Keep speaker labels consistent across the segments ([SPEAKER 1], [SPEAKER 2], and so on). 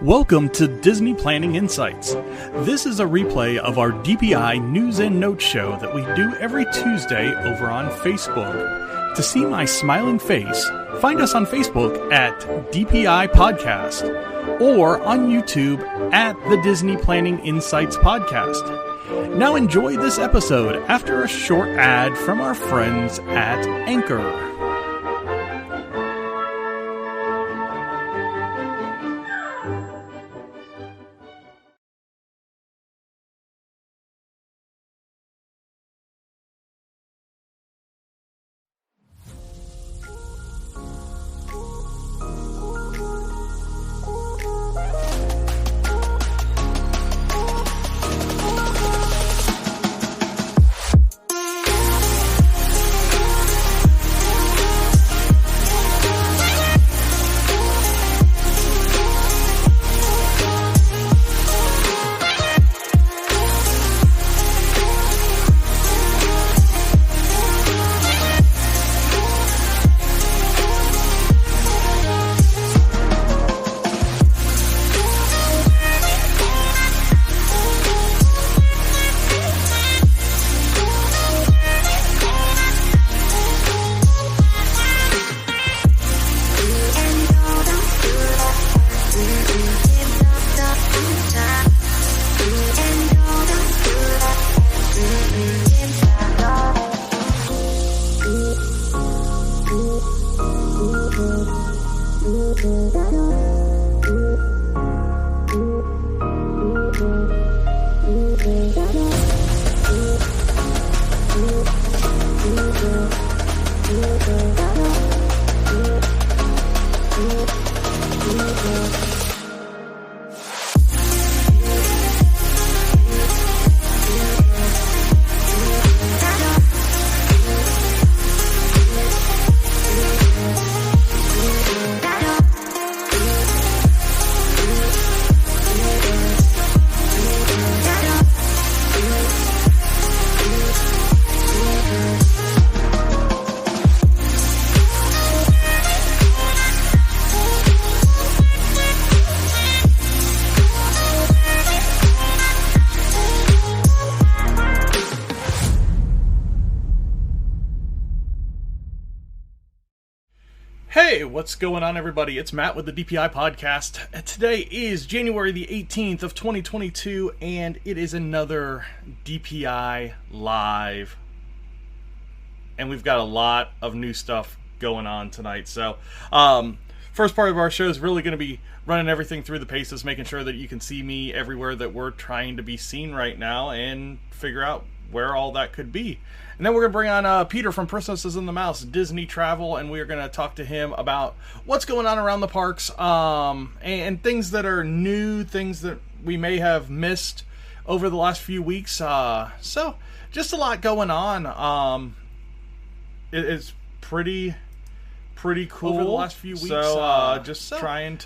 [SPEAKER 1] Welcome to Disney Planning Insights. This is a replay of our DPI News and Notes show that we do every Tuesday over on Facebook. To see my smiling face, find us on Facebook at DPI Podcast or on YouTube at the Disney Planning Insights Podcast. Now enjoy this episode after a short ad from our friends at Anchor. Hey, what's going on, everybody? It's Matt with the DPI Podcast. Today is January the 18th of 2022, and it is another DPI Live. And we've got a lot of new stuff going on tonight. So, first part of our show is really going to be running everything through the paces, making sure that you can see me everywhere that we're trying to be seen right now, and figure out where all that could be. And then we're going to bring on Peter from Princesses and the Mouse, Disney Travel, and we're going to talk to him about what's going on around the parks, and things that are new, things that we may have missed over the last few weeks. So, just a lot going on. It's pretty cool over the last few weeks. So, trying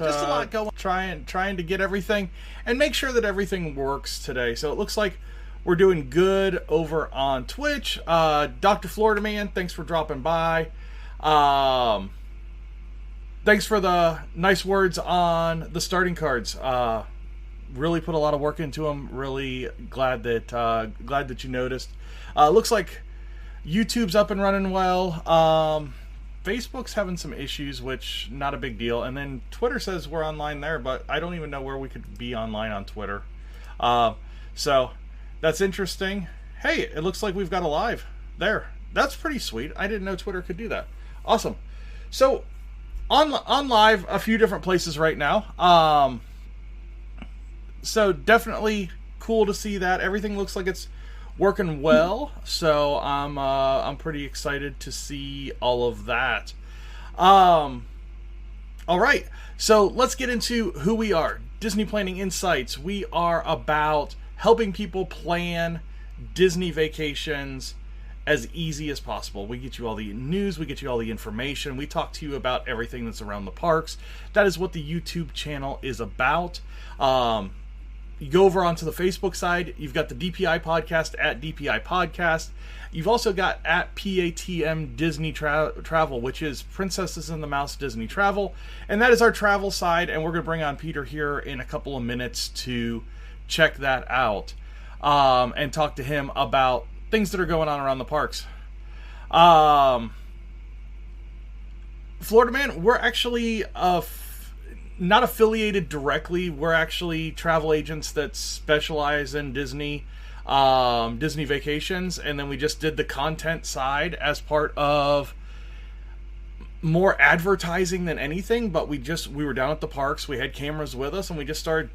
[SPEAKER 1] to get everything and make sure that everything works today. So it looks like we're doing good over on Twitch. Dr. Florida Man, thanks for dropping by. Thanks for the nice words on the starting cards. Really put a lot of work into them. Really glad that you noticed. Looks like YouTube's up and running well. Facebook's having some issues, which not a big deal. And then Twitter says we're online there, but I don't even know where we could be online on Twitter. So that's interesting. Hey, it looks like we've got a live there. That's pretty sweet. I didn't know Twitter could do that. Awesome. So on live, a few different places right now. So definitely cool to see that. Everything looks like it's working well. So I'm pretty excited to see all of that. All right. So let's get into who we are. Disney Planning Insights. We are about helping people plan Disney vacations as easy as possible. We get you all the news, we get you all the information, we talk to you about everything that's around the parks. That is what the YouTube channel is about. You go over onto the Facebook side, you've got the DPI podcast at DPI Podcast. You've also got at PATM Disney Travel, which is Princesses and the Mouse Disney Travel. And that is our travel side, and we're going to bring on Peter here in a couple of minutes to check that out and talk to him about things that are going on around the parks. Florida Man, we're actually not affiliated directly. We're actually travel agents that specialize in Disney vacations, and then we just did the content side as part of more advertising than anything. But we were down at the parks, we had cameras with us, and we just started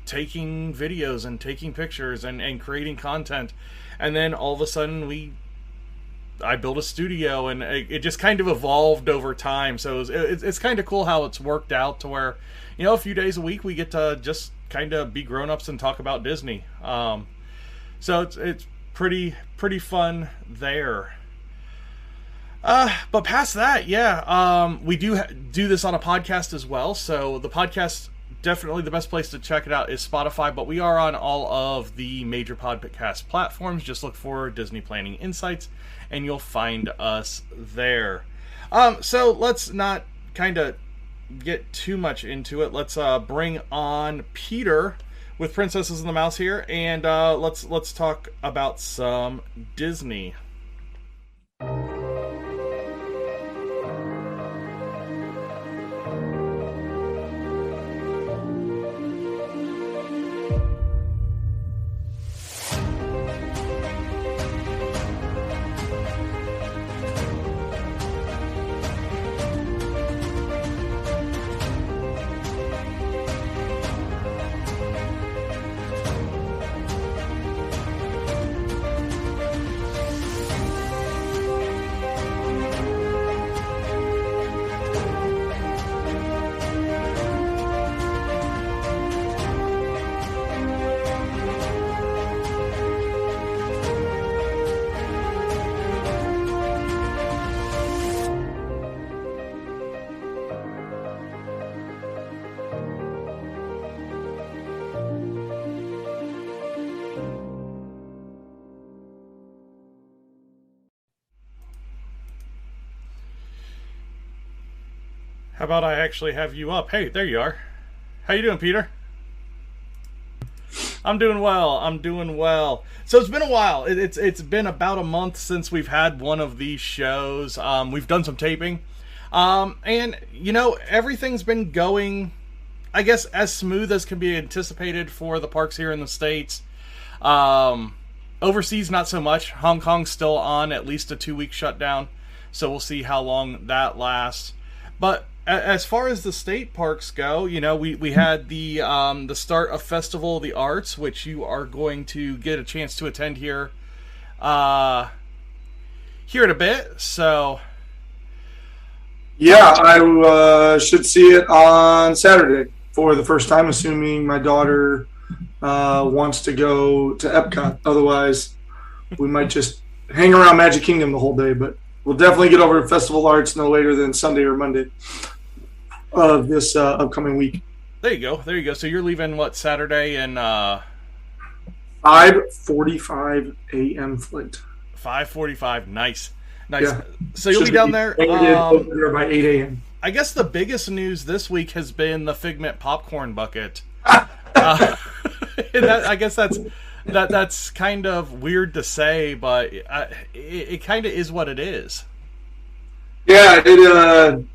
[SPEAKER 1] taking videos and taking pictures and creating content. And then all of a sudden I built a studio, and it just kind of evolved over time. So it's kind of cool how it's worked out to where, a few days a week we get to just kind of be grown-ups and talk about Disney. So it's pretty fun there. But past that, we do this on a podcast as well. So the podcast, definitely the best place to check it out is Spotify, but we are on all of the major podcast platforms. Just look for Disney Planning Insights, and you'll find us there. So let's not kind of get too much into it. Let's bring on Peter with Princesses and the Mouse here, and let's talk about some Disney. How about I actually have you up? Hey, there you are. How you doing, Peter? I'm doing well. So it's been a while. It's been about a month since we've had one of these shows. We've done some taping. And, everything's been going, I guess, as smooth as can be anticipated for the parks here in the States. Overseas, not so much. Hong Kong's still on at least a 2-week shutdown. So we'll see how long that lasts. But as far as the state parks go, we had the start of Festival of the Arts, which you are going to get a chance to attend here in a bit. So,
[SPEAKER 2] yeah, I should see it on Saturday for the first time, assuming my daughter wants to go to Epcot. Otherwise, we might just hang around Magic Kingdom the whole day, but we'll definitely get over to Festival of Arts no later than Sunday or Monday of this upcoming week.
[SPEAKER 1] There you go. So you're leaving, Saturday and
[SPEAKER 2] 5:45 a.m. flight.
[SPEAKER 1] 5:45. Nice. Yeah. So you'll
[SPEAKER 2] Should
[SPEAKER 1] be down there
[SPEAKER 2] by 8 a.m.
[SPEAKER 1] I guess the biggest news this week has been the Figment popcorn bucket. I guess that's kind of weird to say, but it kind of is what it is.
[SPEAKER 2] Yeah, it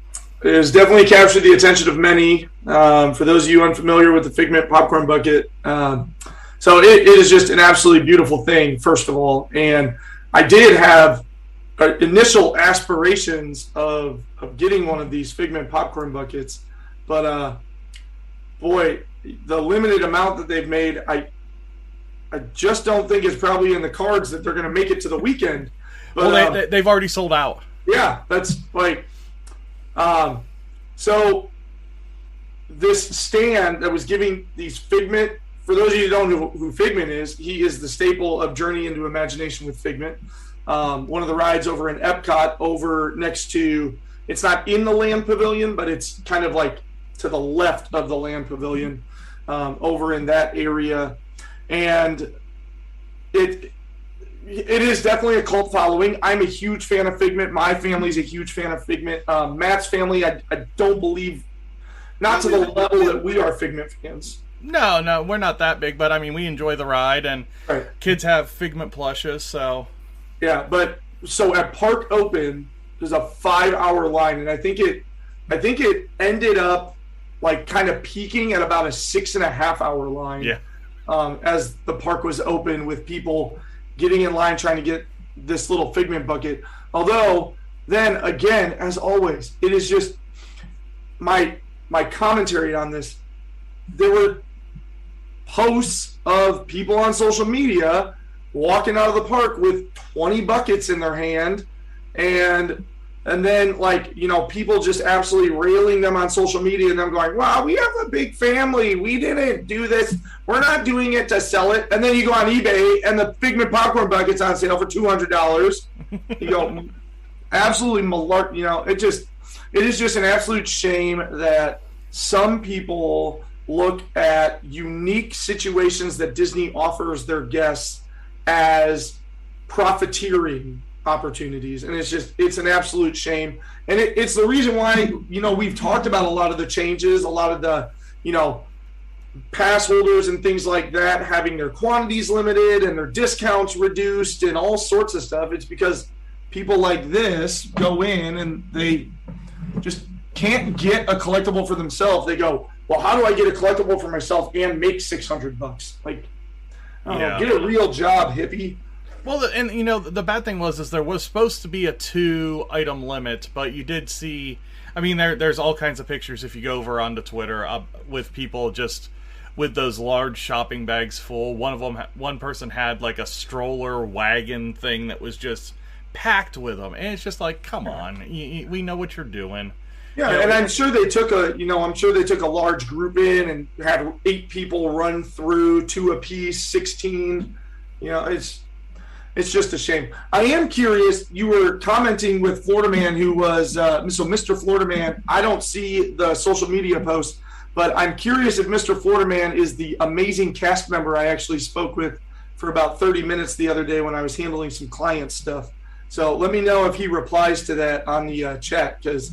[SPEAKER 2] has definitely captured the attention of many. For those of you unfamiliar with the Figment popcorn bucket, so it is just an absolutely beautiful thing, first of all. And I did have initial aspirations of getting one of these Figment popcorn buckets, but boy, the limited amount that they've made, I just don't think it's probably in the cards that they're going to make it to the weekend. But,
[SPEAKER 1] well, they've already sold out.
[SPEAKER 2] Yeah, that's like, so this stand that was giving these Figment, for those of you who don't know who Figment is, he is the staple of Journey into Imagination with Figment. One of the rides over in Epcot, over next to, it's not in the Land Pavilion, but it's kind of like to the left of the Land Pavilion. over in that area, and it is definitely a cult following. I'm a huge fan of Figment. My family's a huge fan of Figment. Matt's family, I don't believe, not to the level that we are Figment fans.
[SPEAKER 1] No, we're not that big, but I mean, we enjoy the ride, and
[SPEAKER 2] Right.
[SPEAKER 1] kids have Figment plushes, so.
[SPEAKER 2] Yeah, but so at Park Open, there's a 5-hour line, and I think it ended up like kind of peaking at about a 6.5-hour line.
[SPEAKER 1] Yeah.
[SPEAKER 2] As the park was open, with people getting in line trying to get this little Figment bucket. Although, then again, as always, it is just my commentary on this. There were posts of people on social media walking out of the park with 20 buckets in their hand, and then, like, you know, people just absolutely railing them on social media, and them going, wow, we have a big family, we didn't do this, we're not doing it to sell it. And then you go on eBay and the Figment popcorn bucket's on sale for $200. You go, absolutely malark. You know, it is just an absolute shame that some people look at unique situations that Disney offers their guests as profiteering opportunities, and it's an absolute shame. And it's the reason why, you know, we've talked about a lot of the changes, a lot of the, you know, pass holders and things like that having their quantities limited and their discounts reduced and all sorts of stuff. It's because people like this go in and they just can't get a collectible for themselves. They go, well, how do I get a collectible for myself and make $600? Like, I don't know, get a real job, hippie.
[SPEAKER 1] Well, and you know, the bad thing was there was supposed to be a 2-item limit, but you did see, I mean, there's all kinds of pictures if you go over onto Twitter with people just with those large shopping bags full. One person had like a stroller wagon thing that was just packed with them, and it's just like, come on, we know what you're doing.
[SPEAKER 2] Yeah, and I'm sure they took a large group in and had 8 people run through, 2 apiece, 16. You know, it's just a shame. I am curious. You were commenting with Florida Man, who was so Mr. Florida Man. I don't see the social media post, but I'm curious if Mr. Florida Man is the amazing cast member I actually spoke with for about 30 minutes the other day when I was handling some client stuff. So let me know if he replies to that on the chat, because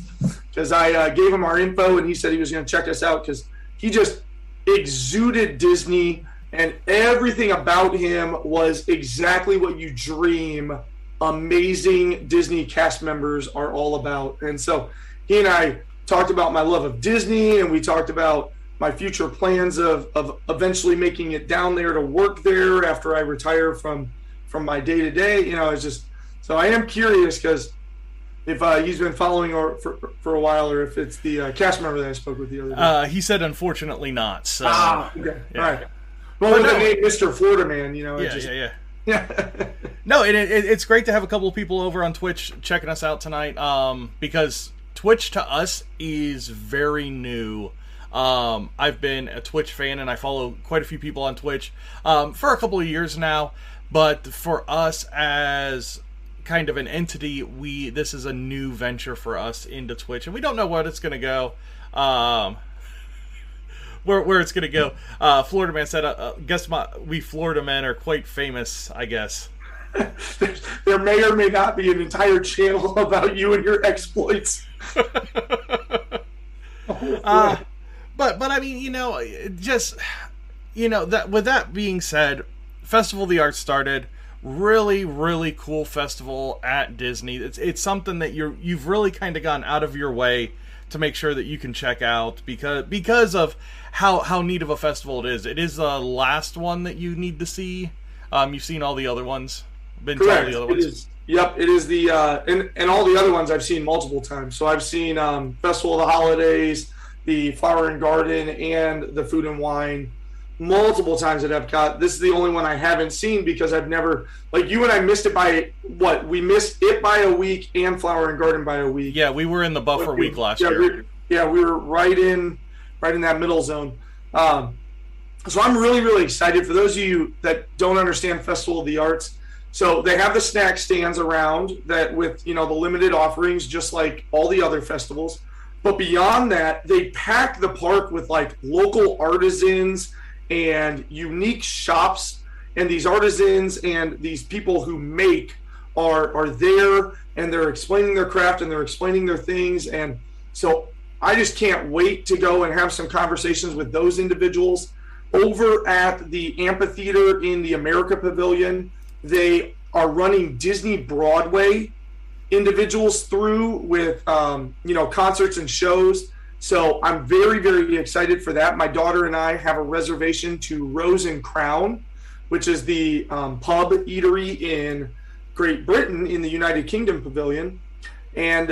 [SPEAKER 2] I gave him our info and he said he was going to check us out, because he just exuded Disney, and everything about him was exactly what you dream amazing Disney cast members are all about. And so he and I talked about my love of Disney, and we talked about my future plans of eventually making it down there to work there after I retire from my day-to-day. You know, it's just, so I am curious, because if he's been following for a while, or if it's the cast member that I spoke with the other day.
[SPEAKER 1] He said unfortunately not. So.
[SPEAKER 2] Okay.
[SPEAKER 1] Yeah.
[SPEAKER 2] All right. Well, with the name Mr. Florida Man, you know.
[SPEAKER 1] Yeah. No, it's great to have a couple of people over on Twitch checking us out tonight, because Twitch to us is very new. I've been a Twitch fan, and I follow quite a few people on Twitch for a couple of years now. But for us as kind of an entity, this is a new venture for us into Twitch, and we don't know where it's going to go. Where it's going to go. Florida Man said, we Florida men are quite famous, I guess.
[SPEAKER 2] There may or may not be an entire channel about you and your exploits.
[SPEAKER 1] But I mean, you know, just, you know, that with that being said, Festival of the Arts started. Really, really cool festival at Disney. It's something that you've really kind of gone out of your way to make sure that you can check out, because of how neat of a festival it is. It is the last one that you need to see. You've seen all the other ones. Been to all the other ones.
[SPEAKER 2] It is. Yep, it is the and all the other ones I've seen multiple times. So I've seen Festival of the Holidays, the Flower and Garden, and the Food and Wine multiple times at Epcot. This is the only one I haven't seen, because I've never, like you and I missed it by what? We missed it by a week and Flower and Garden by a week.
[SPEAKER 1] Yeah, we were in the buffer week last year.
[SPEAKER 2] We were right in that middle zone. So I'm really, really excited. For those of you that don't understand Festival of the Arts, so they have the snack stands around that with, you know, the limited offerings, just like all the other festivals. But beyond that, they pack the park with like local artisans and unique shops, and these artisans and these people who make are there, and they're explaining their craft and they're explaining their things. And so I just can't wait to go and have some conversations with those individuals. Over at the amphitheater in the America Pavilion, they are running Disney Broadway individuals through with concerts and shows. So I'm very, very excited for that. My daughter and I have a reservation to Rose and Crown, which is the pub eatery in Great Britain in the United Kingdom Pavilion. And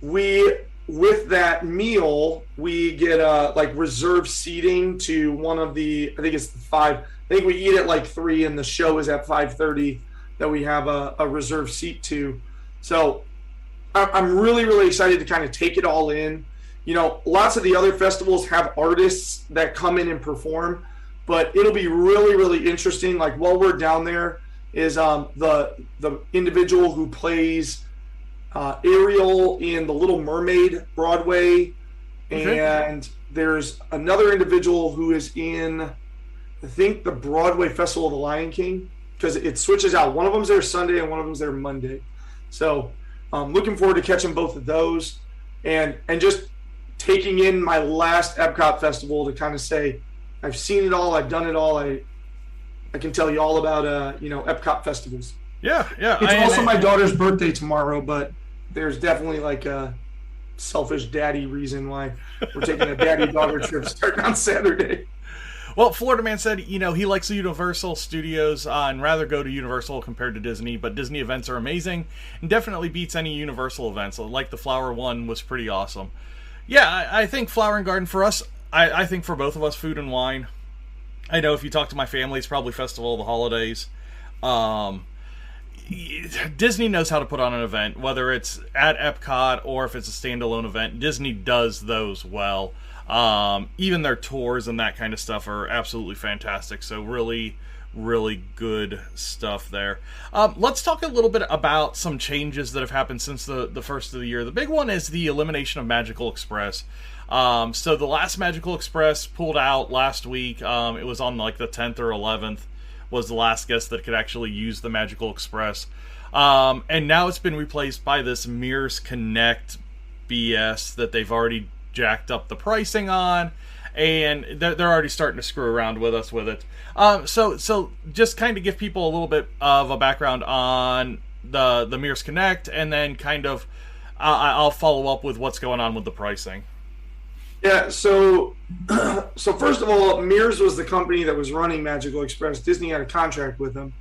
[SPEAKER 2] with that meal, we get reserved seating to one of the, I think it's 5. I think we eat at like 3 and the show is at 5:30 that we have a reserved seat to. So I'm really, really excited to kind of take it all in. Lots of the other festivals have artists that come in and perform, but it'll be really, really interesting. Like while we're down there is the individual who plays Ariel in The Little Mermaid Broadway, and there's another individual who is in, I think, the Broadway Festival of the Lion King, because it switches out. One of them's there Sunday and one of them's there Monday. So looking forward to catching both of those, and just taking in my last Epcot festival to kind of say, I've seen it all, I've done it all. I can tell you all about Epcot festivals.
[SPEAKER 1] Yeah.
[SPEAKER 2] It's also my daughter's birthday tomorrow, but there's definitely like a selfish daddy reason why we're taking a daddy-daughter trip starting on Saturday.
[SPEAKER 1] Well, Florida Man said, he likes the Universal Studios and rather go to Universal compared to Disney, but Disney events are amazing and definitely beats any Universal events. Like the Flower one was pretty awesome. Yeah, I think Flower and Garden for us, I think for both of us, food and wine. I know if you talk to my family, it's probably Festival of the Holidays. Disney knows how to put on an event, whether it's at Epcot or if it's a standalone event. Disney does those well. Even their tours and that kind of stuff are absolutely fantastic. So really, really good stuff there. Let's talk a little bit about some changes that have happened since the first of the year. The big one is the elimination of Magical Express. So the last Magical Express pulled out last week. It was on like the 10th or 11th was the last guest that could actually use the Magical Express. And now it's been replaced by this Mears Connect BS that they've already jacked up the pricing on, and they're already starting to screw around with us with it. So just kind of give people a little bit of a background on the Mears Connect, and then kind of I'll follow up with what's going on with the pricing.
[SPEAKER 2] Yeah, so first of all, Mears was the company that was running Magical Express. Disney had a contract with them.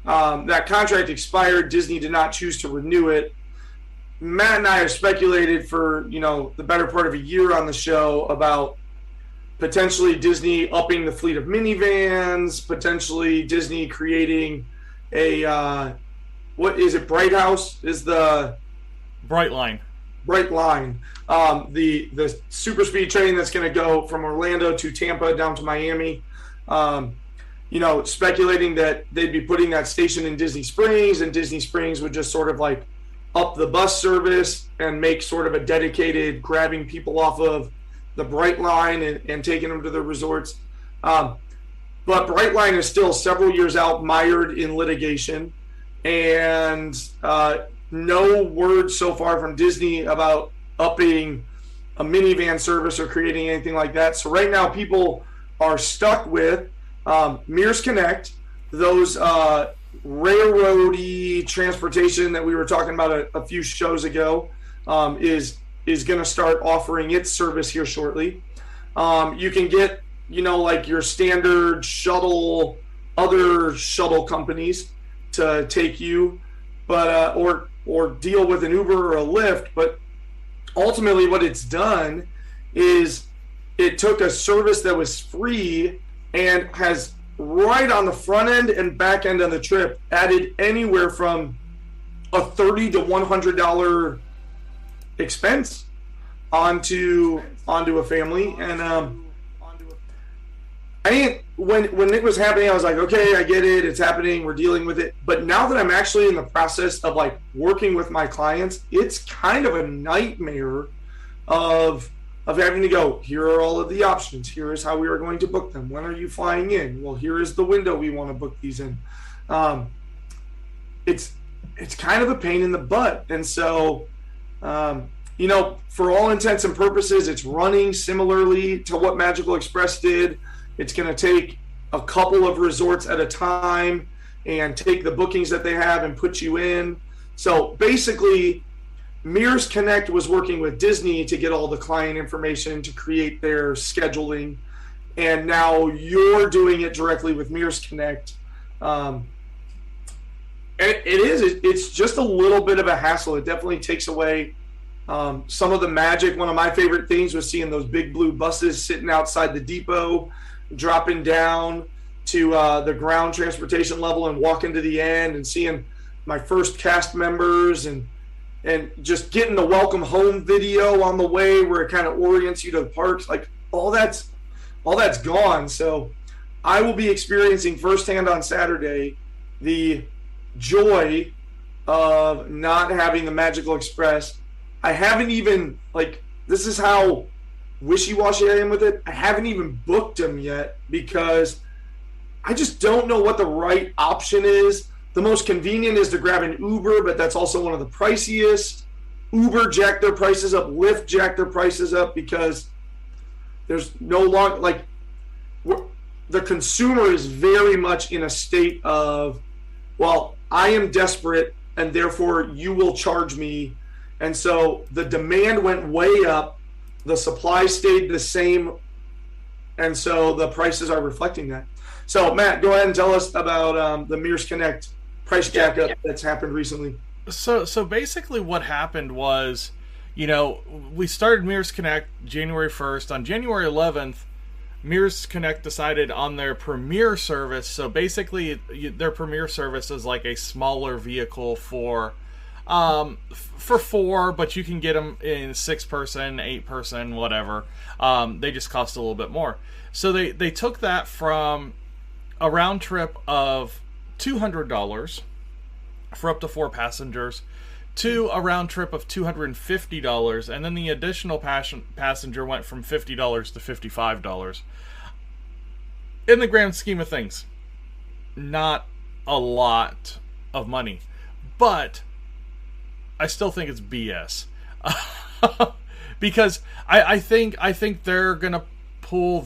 [SPEAKER 2] That contract expired. Disney did not choose to renew it. Matt and I have speculated for, the better part of a year on the show about potentially Disney upping the fleet of minivans, potentially Disney creating a, what is it, Bright House is the...
[SPEAKER 1] Bright Line.
[SPEAKER 2] The super speed train that's going to go from Orlando to Tampa down to Miami. Speculating that they'd be putting that station in Disney Springs, and Disney Springs would just sort of like up the bus service and make sort of a dedicated grabbing people off of the Bright Line and taking them to the resorts. But Bright Line is still several years out, mired in litigation, and no word so far from Disney about upping a minivan service or creating anything like that. So right now people are stuck with Mears Connect, those railroady transportation that we were talking about a few shows ago, is going to start offering its service here shortly. You can get, like your standard shuttle, other shuttle companies to take you, but or deal with an Uber or a Lyft. But ultimately what it's done is it took a service that was free and has right on the front end and back end of the trip added anywhere from a $30 to $100 expense onto a family. And when it was happening, I was like, okay, I get it, it's happening, we're dealing with it. But now that I'm actually in the process of like working with my clients, it's kind of a nightmare of having to go, here are all of the options. Here is how we are going to book them. When are you flying in? Well, here is the window we want to book these in. It's kind of a pain in the butt. And so, for all intents and purposes, it's running similarly to what Magical Express did. It's going to take a couple of resorts at a time and take the bookings that they have and put you in. So basically, Mears Connect was working with Disney to get all the client information to create their scheduling, and now you're doing it directly with Mears Connect. It's just a little bit of a hassle. It definitely takes away some of the magic. One of my favorite things was seeing those big blue buses sitting outside the depot, dropping down to the ground transportation level and walking to the end and seeing my first cast members and just getting the welcome home video on the way where it kind of orients you to the parks. Like all that's gone. So I will be experiencing firsthand on Saturday the joy of not having the Magical Express. I haven't even, this is how wishy-washy I am with it. I haven't even booked them yet because I just don't know what the right option is. The most convenient is to grab an Uber, but that's also one of the priciest. Uber jacked their prices up. Lyft jacked their prices up because there's no longer, the consumer is very much in a state of, well, I am desperate and therefore you will charge me. And so the demand went way up. The supply stayed the same. And so the prices are reflecting that. So Matt, go ahead and tell us about the Mears Connect price jack up that's happened recently.
[SPEAKER 1] So basically what happened was, we started Mears Connect January 1st. On January 11th, Mears Connect decided on their Premier service. So basically, their Premier service is like a smaller vehicle for four, but you can get them in 6-person, 8-person, whatever. They just cost a little bit more. So they took that from a round trip of $200 for up to 4 passengers to a round trip of $250, and then the additional passenger went from $50 to $55. In the grand scheme of things, not a lot of money, but I still think it's BS. Because I think they're gonna pull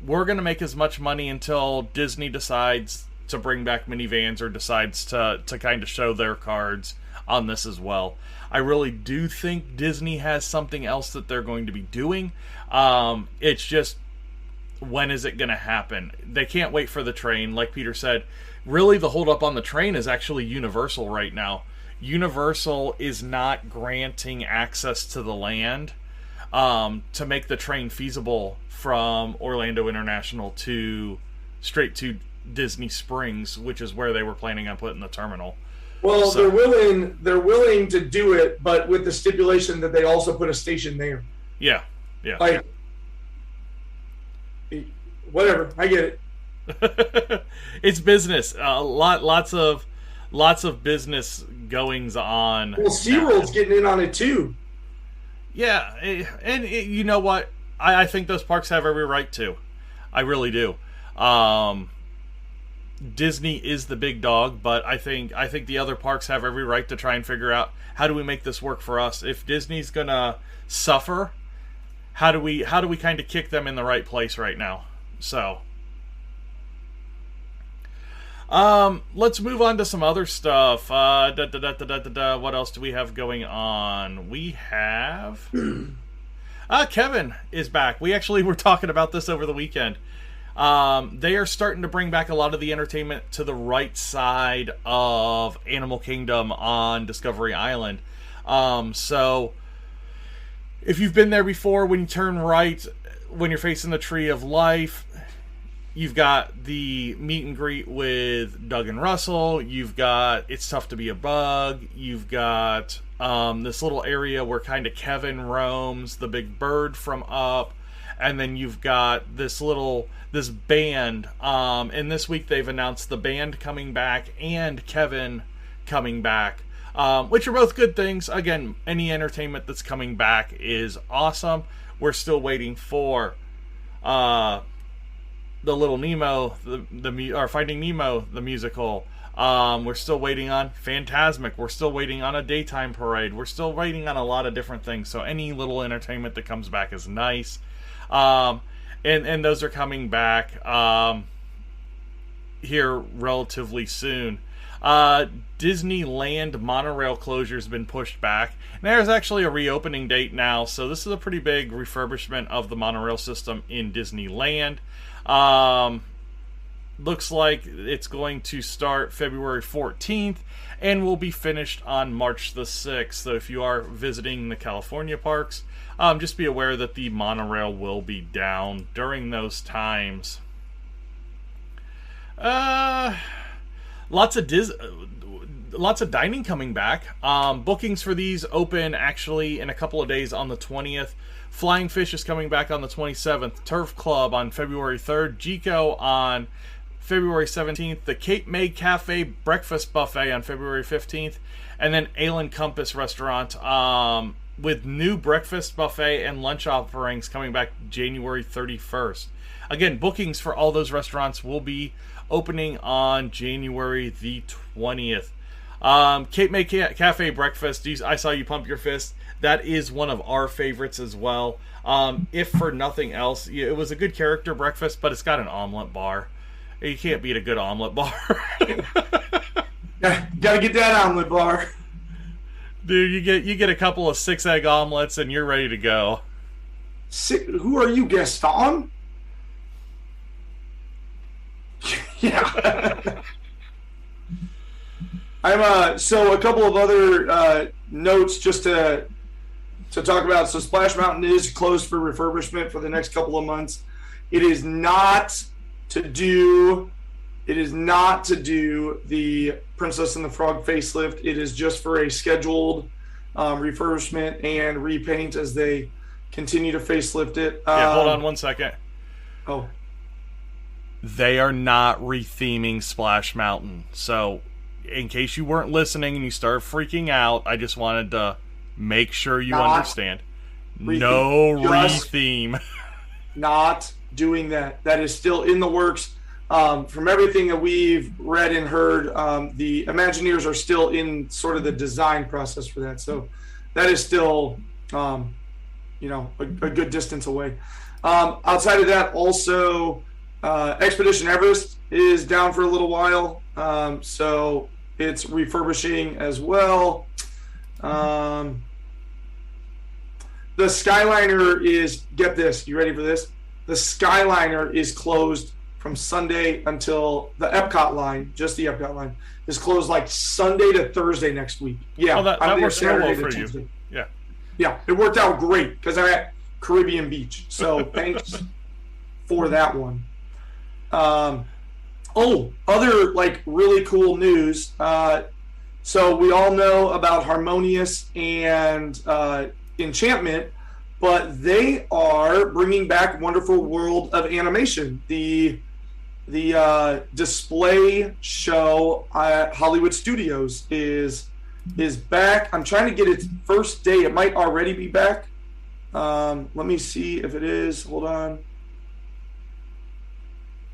[SPEAKER 1] we're gonna make as much money until Disney decides to bring back minivans or decides to kind of show their cards on this as well. I really do think Disney has something else that they're going to be doing. It's just, when is it going to happen? They can't wait for the train. Like Peter said, really the holdup on the train is actually Universal right now. Universal is not granting access to the land to make the train feasible from Orlando International straight to Disney Springs, which is where they were planning on putting the terminal.
[SPEAKER 2] Well, so they're willing to do it, but with the stipulation that they also put a station there.
[SPEAKER 1] Yeah.
[SPEAKER 2] Whatever, I get
[SPEAKER 1] it. It's business. Lots of business goings on.
[SPEAKER 2] Well, SeaWorld's getting in on it too.
[SPEAKER 1] Yeah, and you know what? I think those parks have every right to. I really do. Disney is the big dog, but I think the other parks have every right to try and figure out, how do we make this work for us? If Disney's gonna suffer, how do we kind of kick them in the right place right now? So let's move on to some other stuff. What else do we have going on? We have Kevin is back. We actually were talking about this over the weekend. They are starting to bring back a lot of the entertainment to the right side of Animal Kingdom on Discovery Island. So if you've been there before, when you turn right, when you're facing the Tree of Life, you've got the meet and greet with Doug and Russell. You've got It's Tough to Be a Bug. You've got this little area where kind of Kevin roams, the big bird from Up. And then you've got this band. And this week they've announced the band coming back and Kevin coming back which are both good things. Again, any entertainment that's coming back is awesome. We're still waiting for the Little Nemo, or Finding Nemo, the musical. We're still waiting on Phantasmic. We're still waiting on a daytime parade. We're still waiting on a lot of different things. So any little entertainment that comes back is nice. And those are coming back here relatively soon. Disneyland monorail closure has been pushed back. And there's actually a reopening date now. So this is a pretty big refurbishment of the monorail system in Disneyland. Looks like it's going to start February 14th and will be finished on March the 6th. So if you are visiting the California parks, just be aware that the monorail will be down during those times. Lots of dining coming back. Bookings for these open actually in a couple of days on the 20th. Flying Fish is coming back on the 27th. Turf Club on February 3rd. Jico on February 17th. The Cape May Cafe Breakfast Buffet on February 15th. And then Ale & Compass Restaurant with new breakfast buffet and lunch offerings coming back January 31st. Again, bookings for all those restaurants will be opening on January the 20th. Cape May Cafe Breakfast, I saw you pump your fist. That is one of our favorites as well. If for nothing else, it was a good character breakfast, but it's got an omelet bar. You can't beat a good omelet bar.
[SPEAKER 2] Yeah, gotta get that omelet bar.
[SPEAKER 1] Dude, you get a couple of 6-egg omelets and you're ready to go.
[SPEAKER 2] Who are you, Gaston? Yeah. So a couple of other notes just to talk about. So Splash Mountain is closed for refurbishment for the next couple of months. It is not to do the Princess and the Frog facelift. It is just for a scheduled refurbishment and repaint as they continue to facelift it.
[SPEAKER 1] Yeah, hold on one second.
[SPEAKER 2] Oh.
[SPEAKER 1] They are not retheming Splash Mountain. So, in case you weren't listening and you started freaking out, I just wanted to make sure you understand. No retheme.
[SPEAKER 2] Not doing that. That is still in the works. From everything that we've read and heard, the Imagineers are still in sort of the design process for that. So that is still, a good distance away. Outside of that, also, Expedition Everest is down for a little while. So it's refurbishing as well. The Skyliner is, get this, you ready for this? The Skyliner is closed from Sunday until the Epcot line, just the Epcot line, is closed like Sunday to Thursday next week. Yeah,
[SPEAKER 1] that works so well for you. Yeah.
[SPEAKER 2] Yeah, it worked out great because I'm at Caribbean Beach. So thanks for that one. Other like really cool news. So we all know about Harmonious and Enchantment, but they are bringing back Wonderful World of Animation, the display show at Hollywood Studios is back. I'm trying to get its first day. It might already be back. Let me see if it is. Hold on.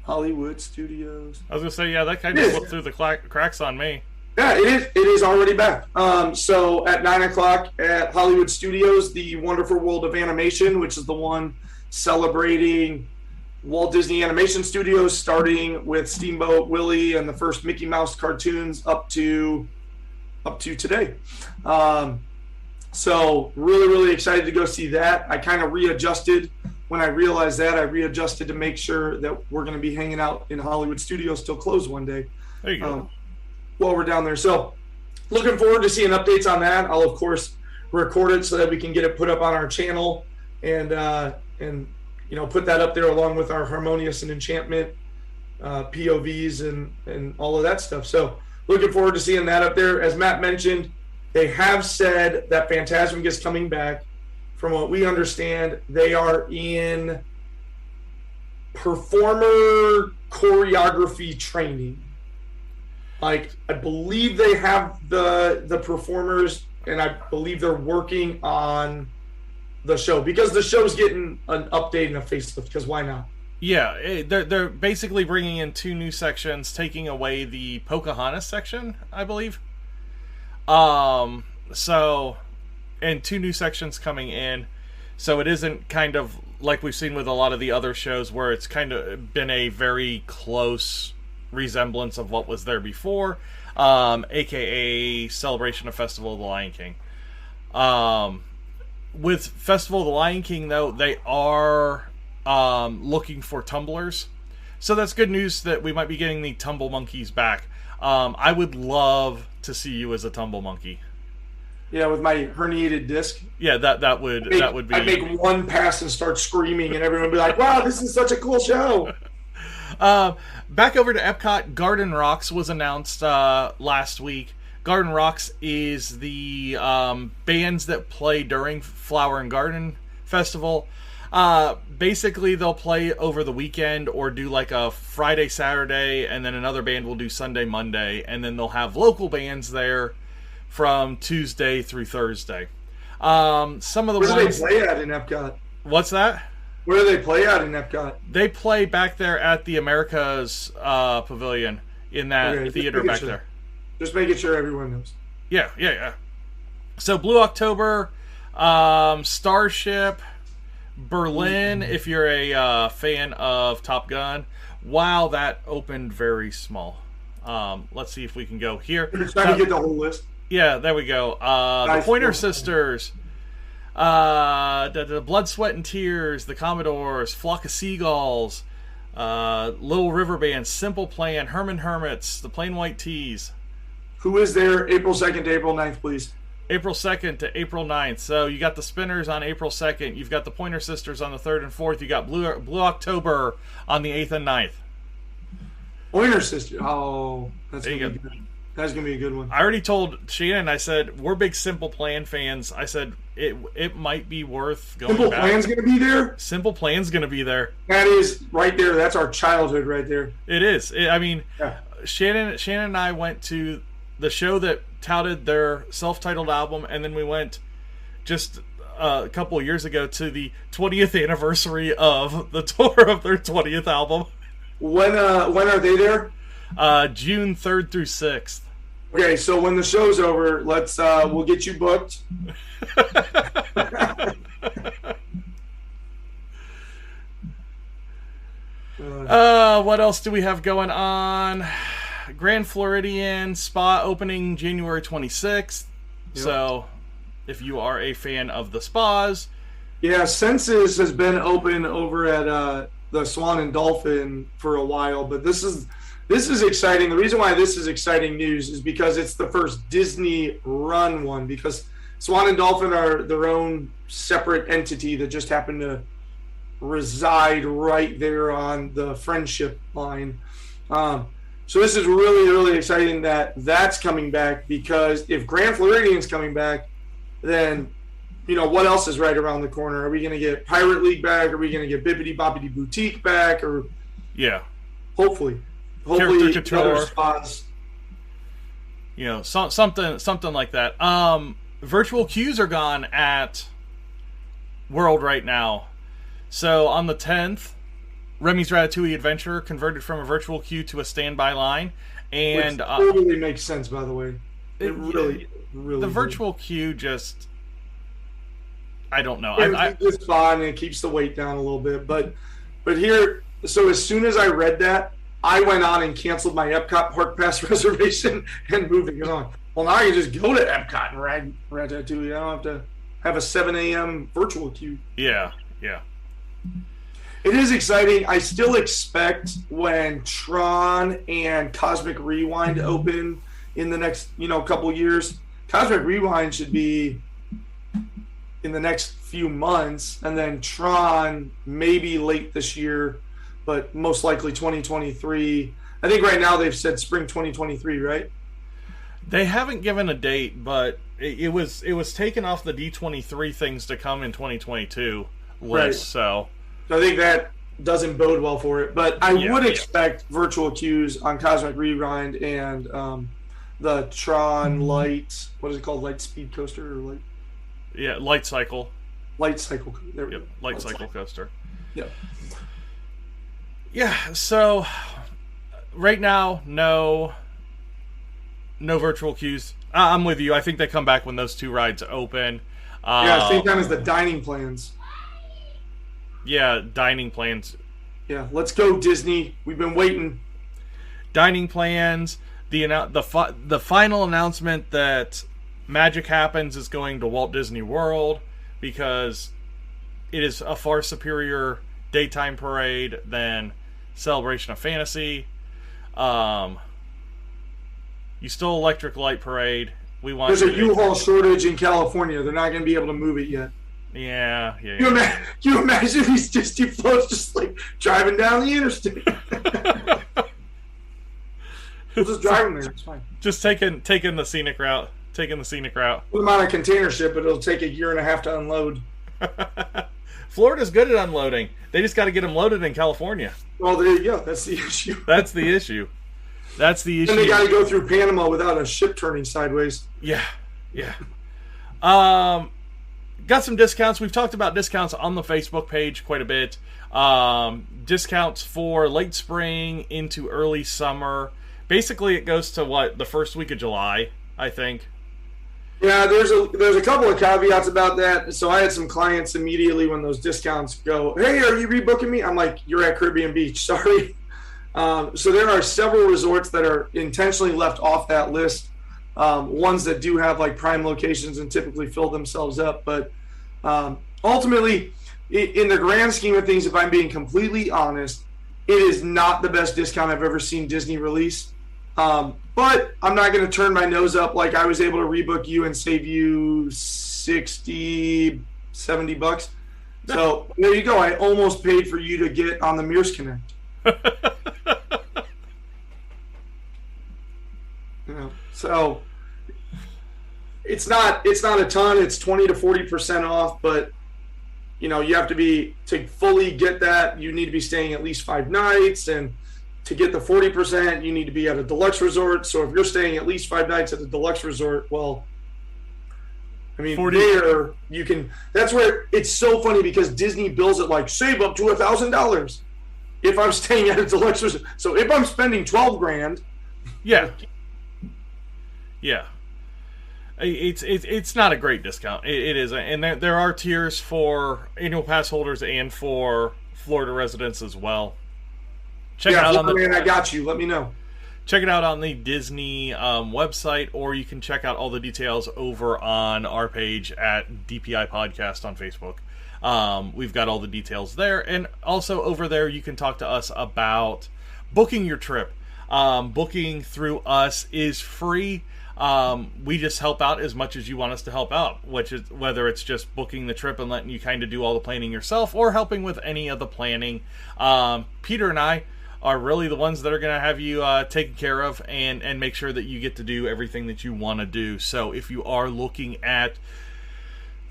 [SPEAKER 2] Hollywood Studios.
[SPEAKER 1] I was gonna say, yeah, that kind of slipped through the cracks on me.
[SPEAKER 2] Yeah, it is already back. So at 9:00 at Hollywood Studios, the Wonderful World of Animation, which is the one celebrating Walt Disney Animation Studios, starting with Steamboat Willie and the first Mickey Mouse cartoons up to today. So really, really excited to go see that. I kind of readjusted when I realized that. I readjusted to make sure that we're going to be hanging out in Hollywood Studios till close one day.
[SPEAKER 1] There you go.
[SPEAKER 2] While we're down there. So looking forward to seeing updates on that. I'll, of course, record it so that we can get it put up on our channel and put that up there along with our Harmonious and Enchantment POVs and all of that stuff. So looking forward to seeing that up there. As Matt mentioned, they have said that Phantasmic is coming back. From what we understand, they are in performer choreography training. Like, I believe they have the performers, and I believe they're working on the show because the show's getting an update and a facelift. Because why not?
[SPEAKER 1] Yeah, they're basically bringing in 2 new sections, taking away the Pocahontas section, I believe. So, and 2 new sections coming in. So it isn't kind of like we've seen with a lot of the other shows where it's kind of been a very close resemblance of what was there before, aka Celebration of Festival of the Lion King. With Festival of the Lion King, though, they are looking for tumblers. So that's good news that we might be getting the tumble monkeys back. I would love to see you as a tumble monkey.
[SPEAKER 2] Yeah, with my herniated disc.
[SPEAKER 1] Yeah, that would be.
[SPEAKER 2] I'd make one pass and start screaming, and everyone would be like, "Wow, this is such a cool show."
[SPEAKER 1] Back over to Epcot, Garden Rocks was announced last week. Garden Rocks is the bands that play during Flower and Garden Festival. Basically, they'll play over the weekend or do like a Friday, Saturday, and then another band will do Sunday, Monday, and then they'll have local bands there from Tuesday through Thursday. Some of the
[SPEAKER 2] Where do
[SPEAKER 1] ones...
[SPEAKER 2] they play at in Epcot?
[SPEAKER 1] What's that?
[SPEAKER 2] Where do they play at in Epcot?
[SPEAKER 1] They play back there at the Americas Pavilion in that theater back there.
[SPEAKER 2] Just making sure everyone knows.
[SPEAKER 1] Yeah. So Blue October, Starship, Berlin, if you're a fan of Top Gun. Wow, that opened very small. Let's see if we can go here.
[SPEAKER 2] You're trying to get the whole list.
[SPEAKER 1] Yeah, there we go. The Pointer Sisters, the Blood, Sweat, and Tears, the Commodores, Flock of Seagulls, Little River Band, Simple Plan, Herman Hermits, the Plain White Tees.
[SPEAKER 2] Who is there April 2nd to April 9th, please?
[SPEAKER 1] April 2nd to April 9th. So you got the Spinners on April 2nd. You've got the Pointer Sisters on the 3rd and 4th. You got Blue October on the 8th and 9th.
[SPEAKER 2] Pointer Sisters. Oh, that's going to be good. That's going to be a good one.
[SPEAKER 1] I already told Shannon, I said, we're big Simple Plan fans. I said, it might be worth going
[SPEAKER 2] Simple
[SPEAKER 1] back.
[SPEAKER 2] Plan's going to be there?
[SPEAKER 1] Simple Plan's going to be there.
[SPEAKER 2] That is right there. That's our childhood right there.
[SPEAKER 1] It is. Shannon and I went to the show that touted their self-titled album, and then we went just a couple of years ago to the 20th anniversary of the tour of their 20th album.
[SPEAKER 2] When are they there?
[SPEAKER 1] June 3rd through 6th.
[SPEAKER 2] Okay, so when the show's over, let's we'll get you booked.
[SPEAKER 1] What else do we have going on? Grand Floridian Spa opening January 26th. Yep. So, if you are a fan of the spas.
[SPEAKER 2] Yeah, Senses has been open over at the Swan and Dolphin for a while, but this is exciting. The reason why this is exciting news is because it's the first Disney run one, because Swan and Dolphin are their own separate entity that just happened to reside right there on the Friendship line. So this is really, really exciting that that's coming back, because if Grand Floridian's coming back, then, you know, what else is right around the corner? Are we going to get Pirate League back? Are we going to get Bibbidi Bobbidi Boutique back? Or
[SPEAKER 1] yeah,
[SPEAKER 2] hopefully other spots.
[SPEAKER 1] You know, something like that. Virtual queues are gone at World right now. So on the 10th, Remy's Ratatouille Adventure converted from a virtual queue to a standby line, and
[SPEAKER 2] which totally makes sense, by the way. It really
[SPEAKER 1] the virtual queue just, I don't know.
[SPEAKER 2] It's fun and it keeps the weight down a little bit, but here, so as soon as I read that, I went on and canceled my Epcot Park Pass reservation and moving it on. Well, now I can just go to Epcot and ride Ratatouille. I don't have to have a 7 a.m. virtual queue.
[SPEAKER 1] Yeah.
[SPEAKER 2] It is exciting. I still expect when Tron and Cosmic Rewind open in the next, couple years, Cosmic Rewind should be in the next few months, and then Tron maybe late this year, but most likely 2023. I think right now they've said spring 2023, right?
[SPEAKER 1] They haven't given a date, but it was taken off the D23 things to come in 2022 list.
[SPEAKER 2] Right.
[SPEAKER 1] So
[SPEAKER 2] I think doesn't bode well for it. But I would expect virtual queues on Cosmic Rewind and the Tron Light. What is it called? Light Speed Coaster or Light?
[SPEAKER 1] Yeah, Light Cycle.
[SPEAKER 2] Light Cycle. There we
[SPEAKER 1] go. Light Cycle Coaster.
[SPEAKER 2] Yep.
[SPEAKER 1] Yeah. So right now, no virtual queues. I'm with you. I think they come back when those 2 rides open.
[SPEAKER 2] Same time as the dining plans.
[SPEAKER 1] Yeah, dining plans.
[SPEAKER 2] Yeah, let's go, Disney. We've been waiting.
[SPEAKER 1] Dining plans. The final announcement that Magic Happens is going to Walt Disney World because it is a far superior daytime parade than Celebration of Fantasy. You stole Electric Light Parade. There's a U-Haul shortage in California. They're not going to be able to move it yet.
[SPEAKER 2] Yeah. You imagine these Disney floats just like driving down the interstate? We'll just drive them there. It's fine.
[SPEAKER 1] Just taking the scenic route. Put
[SPEAKER 2] them on a container ship, but it'll take a year and a half to unload.
[SPEAKER 1] Florida's good at unloading. They just got to get them loaded in California.
[SPEAKER 2] Well, there you go. That's the issue.
[SPEAKER 1] And
[SPEAKER 2] they got to go through Panama without a ship turning sideways.
[SPEAKER 1] Yeah. Got some discounts. We've talked about discounts on the Facebook page quite a bit. Discounts for late spring into early summer. Basically, it goes to the first week of July, I think.
[SPEAKER 2] Yeah, there's a couple of caveats about that. So I had some clients immediately when those discounts go, hey, are you rebooking me? I'm like, you're at Caribbean Beach. Sorry. So there are several resorts that are intentionally left off that list. Ones that do have like prime locations and typically fill themselves up. But ultimately, in the grand scheme of things, if I'm being completely honest, it is not the best discount I've ever seen Disney release. But I'm not going to turn my nose up like I was able to rebook you and save you $60, $70. So there you go. I almost paid for you to get on the Mears Connect. So it's not a ton. It's 20 to 40% off, but you have to fully get that. You need to be staying at least 5 nights, and to get the 40%, you need to be at a deluxe resort. So if you're staying at least 5 nights at a deluxe resort, well, I mean,
[SPEAKER 1] 40.
[SPEAKER 2] there you can. That's where it's so funny because Disney bills it like save up to $1,000 if I'm staying at a deluxe resort. So if I'm spending $12,000,
[SPEAKER 1] yeah. It's not a great discount. It is, and there are tiers for annual pass holders and for Florida residents as well. Check it out on the.
[SPEAKER 2] I got you. Let me know.
[SPEAKER 1] Check it out on the Disney website, or you can check out all the details over on our page at DPI Podcast on Facebook. We've got all the details there, and also over there you can talk to us about booking your trip. Booking through us is free. We just help out as much as you want us to help out, which is whether it's just booking the trip and letting you kind of do all the planning yourself, or helping with any of the planning. Peter and I are really the ones that are going to have you taken care of and make sure that you get to do everything that you want to do. So if you are looking at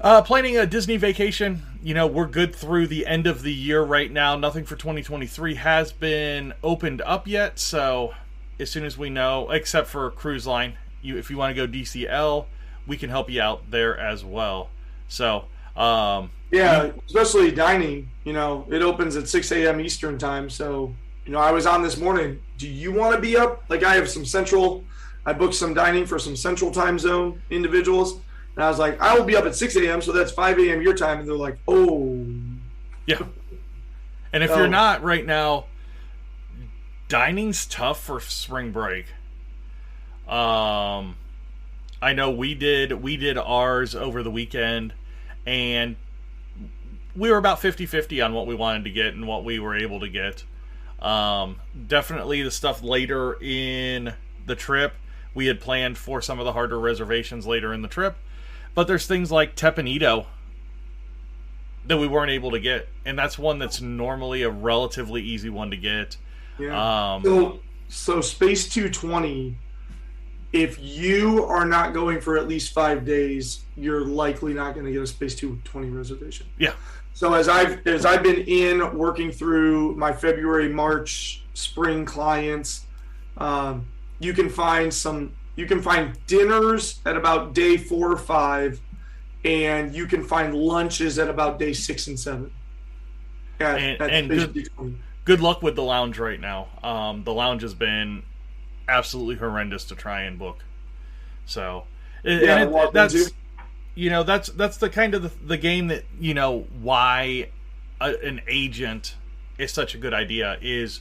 [SPEAKER 1] planning a Disney vacation, we're good through the end of the year right now. Nothing for 2023 has been opened up yet. So as soon as we know, except for cruise line, if you want to go DCL, we can help you out there as well. So
[SPEAKER 2] especially dining. It opens at 6 a.m. Eastern time. So I was on this morning. Do you want to be up? Like I have I booked some dining for some central time zone individuals. And I was like, I will be up at 6 a.m., so that's 5 a.m. your time. And they're like, oh.
[SPEAKER 1] Yeah. And if you're not right now, dining's tough for spring break. I know we did ours over the weekend, and we were about 50-50 on what we wanted to get and what we were able to get. Definitely the stuff later in the trip, we had planned for some of the harder reservations later in the trip. But there's things like Tepanito that we weren't able to get, and that's one that's normally a relatively easy one to get.
[SPEAKER 2] Yeah. So Space 220 if you are not going for at least 5 days, you're likely not going to get a Space 220 reservation.
[SPEAKER 1] Yeah.
[SPEAKER 2] So as I've been in working through my February, March, spring clients, you can find dinners at about day 4 or 5, and you can find lunches at about day 6 and 7.
[SPEAKER 1] Good luck with the lounge right now. The lounge has been absolutely horrendous to try and book. So that's the kind of the game that, why an agent is such a good idea is,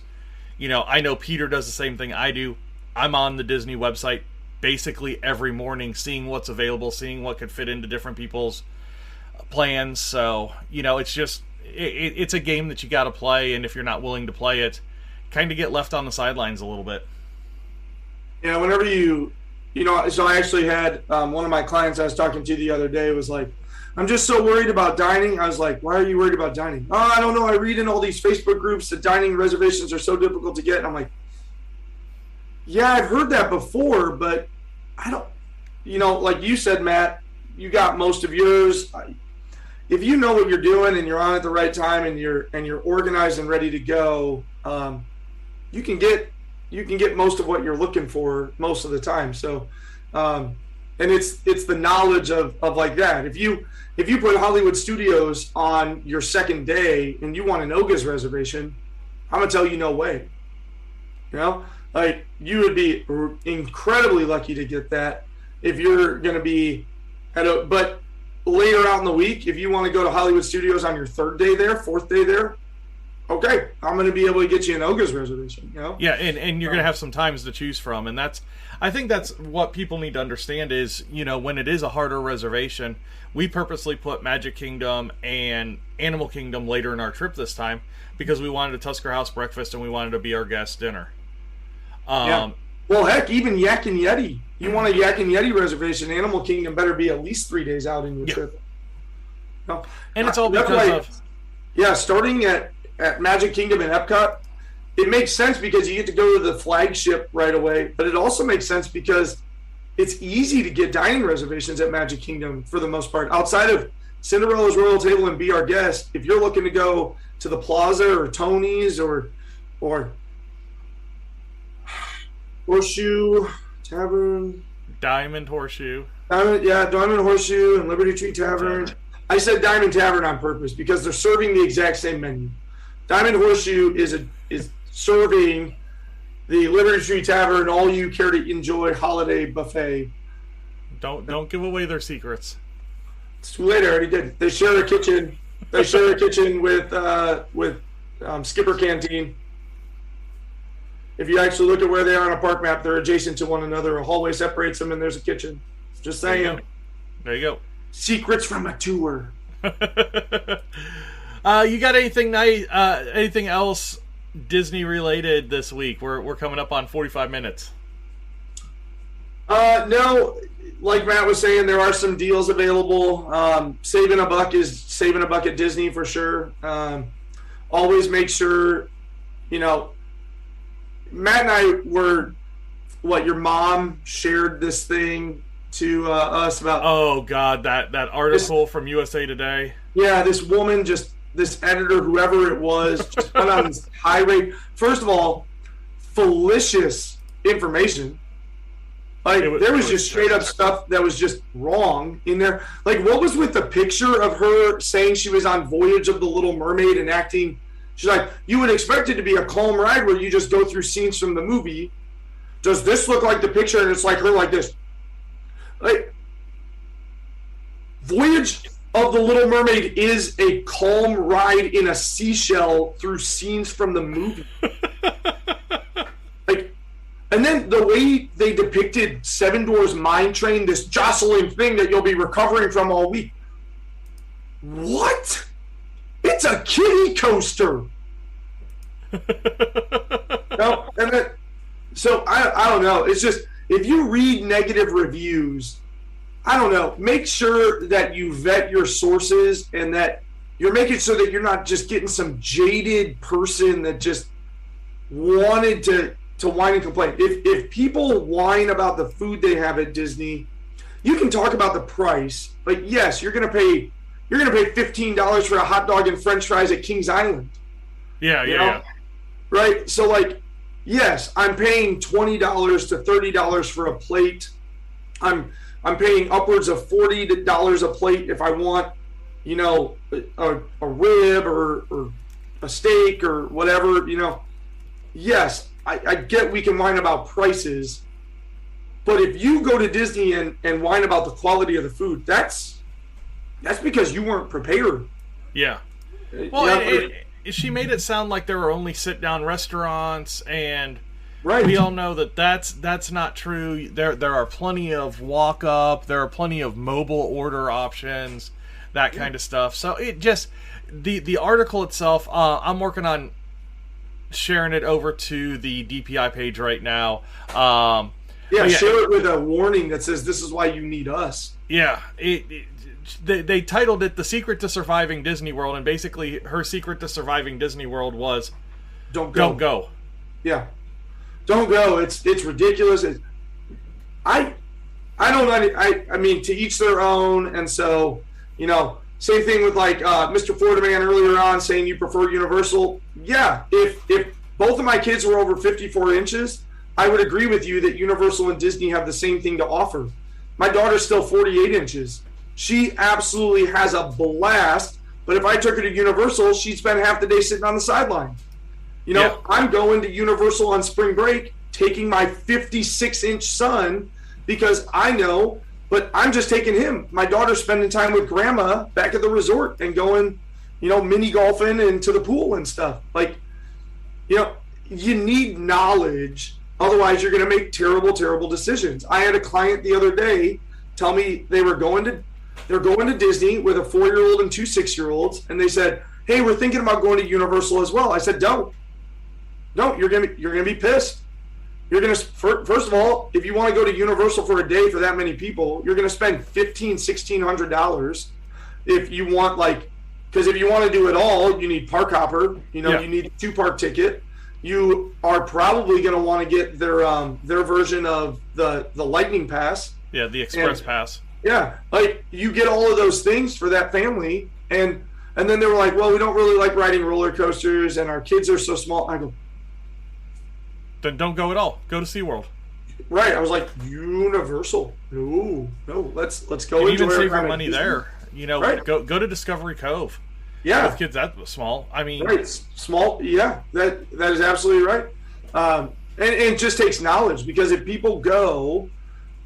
[SPEAKER 1] I know Peter does the same thing I do. I'm on the Disney website basically every morning, seeing what's available, seeing what could fit into different people's plans. So, it's just, it's a game that you got to play, and if you're not willing to play it, kind of get left on the sidelines a little bit.
[SPEAKER 2] Yeah, whenever so I actually had one of my clients I was talking to the other day was like, I'm just so worried about dining. I was like, why are you worried about dining? Oh, I don't know. I read in all these Facebook groups that dining reservations are so difficult to get. And I'm like, yeah, I've heard that before, but I don't, like you said, Matt, you got most of yours. If you know what you're doing and you're on at the right time and you're organized and ready to go, you can get most of what you're looking for most of the time. So, and it's the knowledge of like that. If you put Hollywood Studios on your second day and you want an OGA's reservation, I'm gonna tell you no way. Like you would be incredibly lucky to get that if you're gonna be but later out in the week, if you want to go to Hollywood Studios on your third day there, fourth day there, okay, I'm going to be able to get you an OGA's reservation.
[SPEAKER 1] Yeah, and you're going to have some times to choose from, and I think that's what people need to understand is, when it is a harder reservation, we purposely put Magic Kingdom and Animal Kingdom later in our trip this time because we wanted a Tusker House breakfast and we wanted to be our guest dinner.
[SPEAKER 2] Yeah. Well, heck, even Yak and Yeti. You want a Yak and Yeti reservation, Animal Kingdom better be at least 3 days out in your trip.
[SPEAKER 1] And it's all because of...
[SPEAKER 2] Yeah, starting at Magic Kingdom and Epcot, it makes sense because you get to go to the flagship right away, but it also makes sense because it's easy to get dining reservations at Magic Kingdom for the most part. Outside of Cinderella's Royal Table and Be Our Guest, if you're looking to go to the Plaza or Tony's or Horseshoe Tavern,
[SPEAKER 1] Diamond Horseshoe,
[SPEAKER 2] Diamond Horseshoe and Liberty Tree Tavern. I said Diamond Tavern on purpose because they're serving the exact same menu. Diamond Horseshoe is serving the Liberty Tree Tavern all you care to enjoy holiday buffet.
[SPEAKER 1] Don't give away their secrets.
[SPEAKER 2] It's too late. I already did. They share a kitchen. They share a kitchen with Skipper Canteen. If you actually look at where they are on a park map, they're adjacent to one another. A hallway separates them, and there's a kitchen. Just saying.
[SPEAKER 1] There you go.
[SPEAKER 2] Secrets from a tour.
[SPEAKER 1] You got anything nice? Anything else Disney related this week? We're coming up on 45 minutes.
[SPEAKER 2] No, like Matt was saying, there are some deals available. Saving a buck is saving a buck at Disney for sure. Always make sure, Matt and I were, your mom shared this thing to us about.
[SPEAKER 1] Oh God, that article from USA Today.
[SPEAKER 2] Yeah, this woman, this editor, whoever it was, just went on this tirade. First of all, fallacious information. There was just straight up stuff that was just wrong in there. Like, what was with the picture of her saying she was on Voyage of the Little Mermaid and acting? She's like, you would expect it to be a calm ride where you just go through scenes from the movie. Does this look like the picture? And it's like her like this. Like, Voyage of the Little Mermaid is a calm ride in a seashell through scenes from the movie. And then the way they depicted Seven Dwarfs Mine Train, this jostling thing that you'll be recovering from all week. What? It's a kiddie coaster. No, and then, so I don't know. It's just, if you read negative reviews, I don't know. Make sure that you vet your sources and that you're making so that you're not just getting some jaded person that just wanted to to whine and complain. If people whine about the food they have at Disney, you can talk about the price, but yes, you're gonna pay $15 for a hot dog and French fries at Kings Island.
[SPEAKER 1] Yeah.
[SPEAKER 2] Right. So like, yes, I'm paying $20 to $30 for a plate. I'm paying upwards of $40 a plate if I want, a rib or a steak or whatever. Yes, I get we can whine about prices, but if you go to Disney and whine about the quality of the food, that's because you weren't prepared.
[SPEAKER 1] Yeah. Well, she made it sound like there were only sit-down restaurants, and
[SPEAKER 2] right.
[SPEAKER 1] We all know that's not true. There are plenty of walk-up, there are plenty of mobile order options, that kind of stuff. So it just the article itself. I'm working on sharing it over to the DPI page right now.
[SPEAKER 2] Share it with a warning that says this is why you need us.
[SPEAKER 1] Yeah, they titled it "The Secret to Surviving Disney World," and basically her secret to surviving Disney World was
[SPEAKER 2] don't go. Yeah, don't go. It's ridiculous. I mean, to each their own, and so same thing with like Mr. Florida Man earlier on saying you prefer Universal. Yeah, if both of my kids were over 54 inches, I would agree with you that Universal and Disney have the same thing to offer. My daughter's still 48 inches. She absolutely has a blast, but if I took her to Universal, she'd spend half the day sitting on the sideline. I'm going to Universal on spring break, taking my 56-inch son because I know, but I'm just taking him. My daughter's spending time with grandma back at the resort and going, mini golfing and to the pool and stuff. Like, you need knowledge. Otherwise, you're going to make terrible, terrible decisions. I had a client the other day tell me they're going to Disney with a 4-year-old and 2 6-year-olds, and they said, "Hey, we're thinking about going to Universal as well." I said, "Don't. You're gonna be pissed. You're gonna first of all, if you want to go to Universal for a day for that many people, you're gonna spend $1,600. If you want because if you want to do it all, you need park hopper. You need a 2-park ticket. You are probably going to want to get their version of the Lightning Pass.
[SPEAKER 1] Yeah, the Express Pass.
[SPEAKER 2] Yeah, you get all of those things for that family, and then they were like, "Well, we don't really like riding roller coasters, and our kids are so small." I go,
[SPEAKER 1] then don't go at all. Go to SeaWorld.
[SPEAKER 2] Right. I was like, Universal. No, let's go.
[SPEAKER 1] You even save your money
[SPEAKER 2] Disney.
[SPEAKER 1] there.
[SPEAKER 2] Right.
[SPEAKER 1] Go to Discovery Cove.
[SPEAKER 2] Yeah,
[SPEAKER 1] with kids that small. I mean,
[SPEAKER 2] right, small. Yeah, that is absolutely right. And it just takes knowledge, because if people go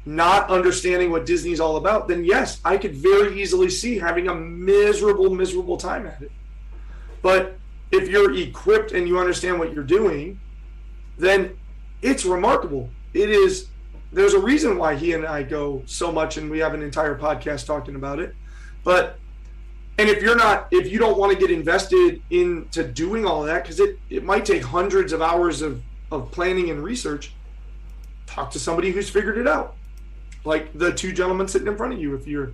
[SPEAKER 2] not understanding what Disney's all about, then yes, I could very easily see having a miserable time at it. But if you're equipped and you understand what you're doing, then it's remarkable. It is. There's a reason why he and I go so much, and we have an entire podcast talking about it. And if you don't want to get invested into doing all of that, because it might take hundreds of hours of planning and research, talk to somebody who's figured it out. Like the 2 gentlemen sitting in front of you, if you're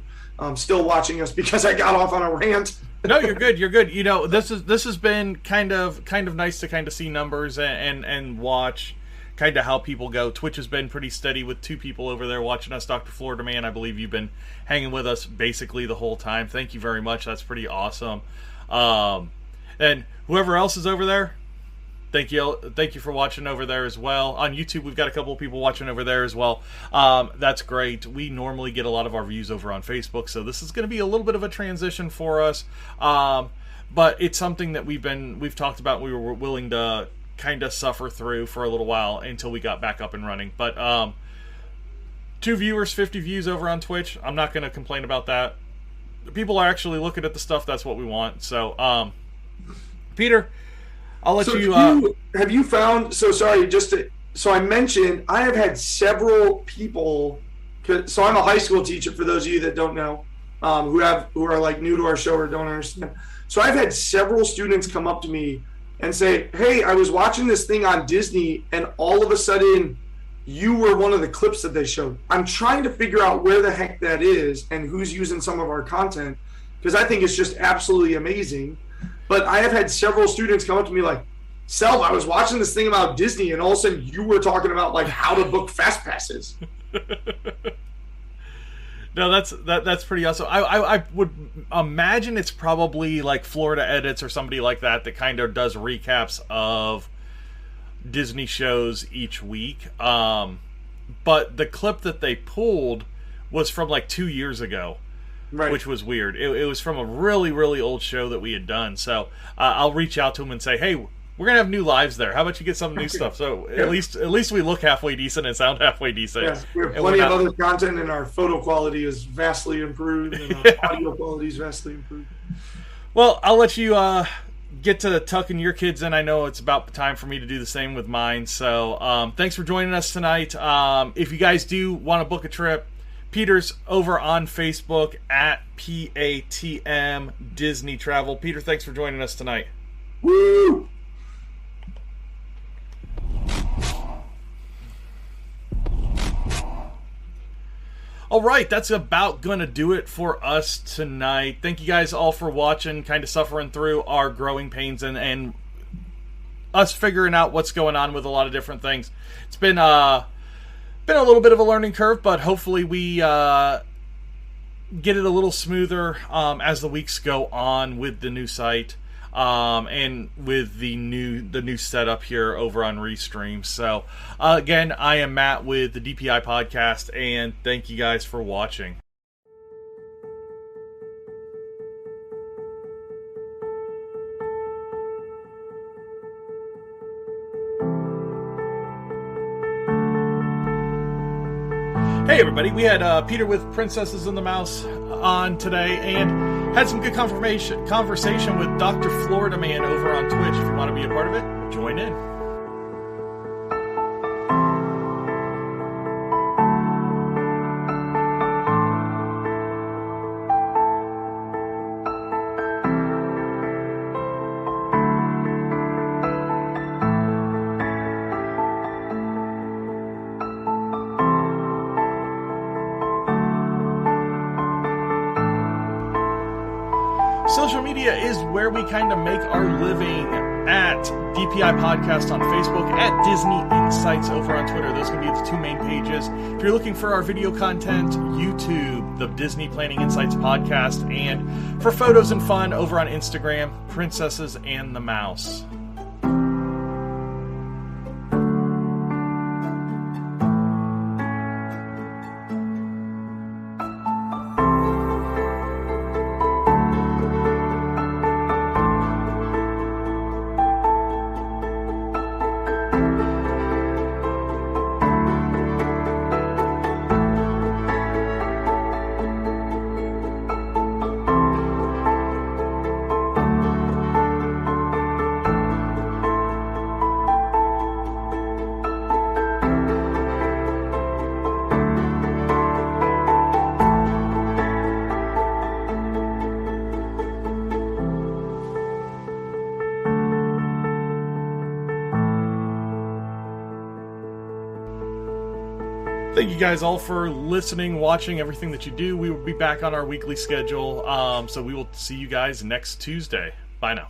[SPEAKER 2] still watching us, because I got off on a rant.
[SPEAKER 1] No, you're good. You're good. This has been kind of nice to kind of see numbers and watch kind of how people go. Twitch has been pretty steady with 2 people over there watching us. Dr. Florida Man, I believe you've been hanging with us basically the whole time. Thank you very much. That's pretty awesome. And whoever else is over there, thank you for watching over there as well. On YouTube, we've got a couple of people watching over there as well. That's great. We normally get a lot of our views over on Facebook, so this is going to be a little bit of a transition for us. But it's something that we've talked about. We were willing to kind of suffer through for a little while until we got back up and running. But 2 viewers, 50 views over on Twitch. I'm not going to complain about that. People are actually looking at the stuff. That's what we want. So, Peter, I'll let you.
[SPEAKER 2] Have you found? So sorry. So I mentioned I have had several people. So I'm a high school teacher. For those of you that don't know, who are like new to our show or don't understand. So I've had several students come up to me and say, "Hey, I was watching this thing on Disney, and all of a sudden, you were one of the clips that they showed." I'm trying to figure out where the heck that is and who's using some of our content, because I think it's just absolutely amazing. But I have had several students come up to me like, Self, I was watching this thing about Disney, and all of a sudden you were talking about like how to book fast passes.
[SPEAKER 1] No, that's pretty awesome. I would imagine it's probably like Florida Edits or somebody like that kind of does recaps of Disney shows each week. But the clip that they pulled was from like 2 years ago. Right. Which was weird. It was from a really, really old show that we had done. So I'll reach out to him and say, hey, we're going to have new lives there. How about you get some new stuff? So at least we look halfway decent and sound halfway decent.
[SPEAKER 2] Yeah, we have plenty of other content, and our photo quality is vastly improved, and our audio quality is vastly improved.
[SPEAKER 1] Well, I'll let you get to tucking your kids in. I know it's about time for me to do the same with mine. So thanks for joining us tonight. If you guys do want to book a trip, Peter's over on Facebook at PATM Disney Travel. Peter, thanks for joining us tonight.
[SPEAKER 2] Woo!
[SPEAKER 1] All right, that's about going to do it for us tonight. Thank you guys all for watching, kind of suffering through our growing pains and us figuring out what's going on with a lot of different things. It's been a little bit of a learning curve, but hopefully we get it a little smoother as the weeks go on with the new site and with the new setup here over on Restream. So again, I am Matt with the DPI podcast, and thank you guys for watching. Hey everybody, we had Peter with Princesses and the Mouse on today, and had some good conversation with Dr. Florida Man over on Twitch. If you want to be a part of it, join in. Social media is where we kind of make our living at DPI Podcast on Facebook, at Disney Insights over on Twitter. Those can be the two main pages. If you're looking for our video content, YouTube, the Disney Planning Insights Podcast, and for photos and fun over on Instagram, Princesses and the Mouse. Thank you guys all for listening, watching, everything that you do. We will be back on our weekly schedule, so we will see you guys next Tuesday. Bye now.